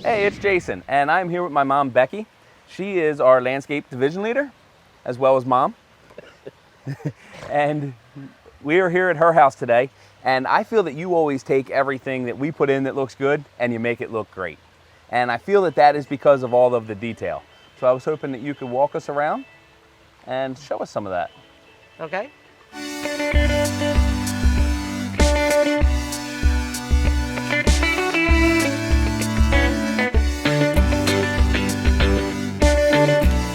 Hey, it's Jason, and I'm here with my mom, Becky. She is our landscape division leader, as well as mom. And we are here at her house today, and I feel that you always take everything that we put in that looks good, and you make it look great. And I feel that that is because of all of the detail. So I was hoping that you could walk us around and show us some of that. Okay.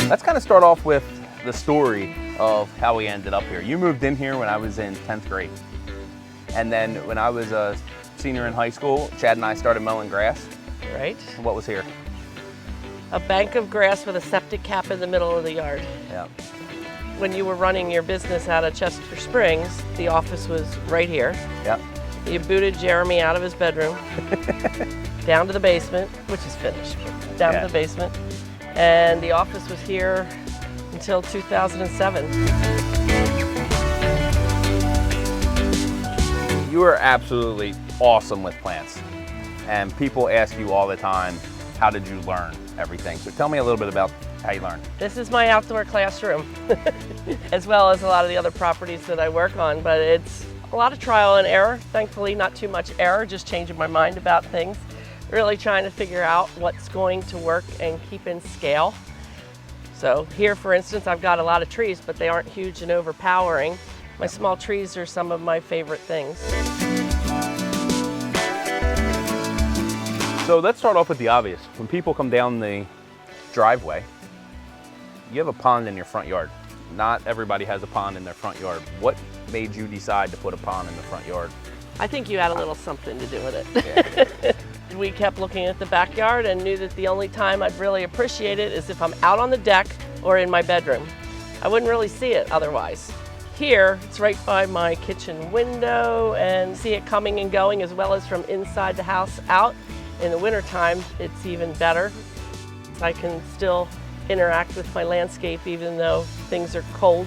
Let's kind of start off with the story of how we ended up here. You moved in here when I was in 10th grade. And then when I was a senior in high school, Chad and I started mowing grass. Right. What was here? A bank of grass with a septic cap in the middle of the yard. Yeah. When you were running your business out of Chester Springs, the office was right here. Yep. You booted Jeremy out of his bedroom, down to the basement, which is finished, but down to the basement. And the office was here until 2007. You are absolutely awesome with plants. And people ask you all the time, how did you learn everything? So tell me a little bit about how you learned. This is my outdoor classroom, as well as a lot of the other properties that I work on, but it's a lot of trial and error. Thankfully, not too much error, just changing my mind about things. Really trying to figure out what's going to work and keep in scale. So here, for instance, I've got a lot of trees, but they aren't huge and overpowering. My small trees are some of my favorite things. So let's start off with the obvious. When people come down the driveway, you have a pond in your front yard. Not everybody has a pond in their front yard. What made you decide to put a pond in the front yard? I think you had a little something to do with it. Yeah. We kept looking at the backyard and knew that the only time I'd really appreciate it is if I'm out on the deck or in my bedroom. I wouldn't really see it otherwise. Here, it's right by my kitchen window and see it coming and going, as well as from inside the house out. In the wintertime, it's even better. I can still interact with my landscape even though things are cold.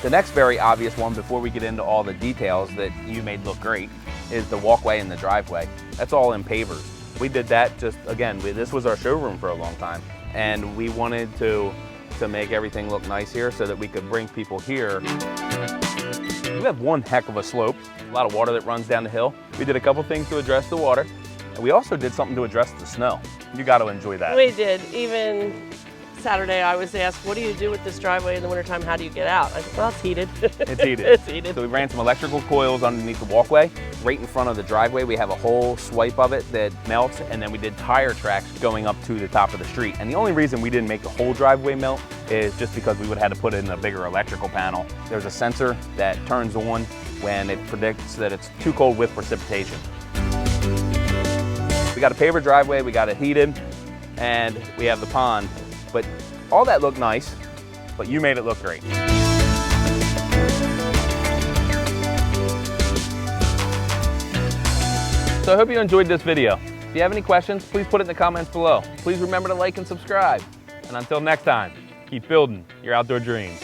The next very obvious one, before we get into all the details that you made look great, is the walkway and the driveway. That's all in pavers. We did that just, again, this was our showroom for a long time, and we wanted to make everything look nice here so that we could bring people here. We have one heck of a slope, a lot of water that runs down the hill. We did a couple things to address the water, and we also did something to address the snow. You got to enjoy that. We did. Even Saturday, I was asked, what do you do with this driveway in the wintertime? How do you get out? I said, well, it's heated. It's heated. It's heated. So we ran some electrical coils underneath the walkway. Right in front of the driveway, we have a whole swipe of it that melts, and then we did tire tracks going up to the top of the street. And the only reason we didn't make the whole driveway melt is just because we would have had to put in a bigger electrical panel. There's a sensor that turns on when it predicts that it's too cold with precipitation. We got a paver driveway, we got it heated, and we have the pond. But all that looked nice, but you made it look great. So I hope you enjoyed this video. If you have any questions, please put it in the comments below. Please remember to like and subscribe. And until next time, keep building your outdoor dreams.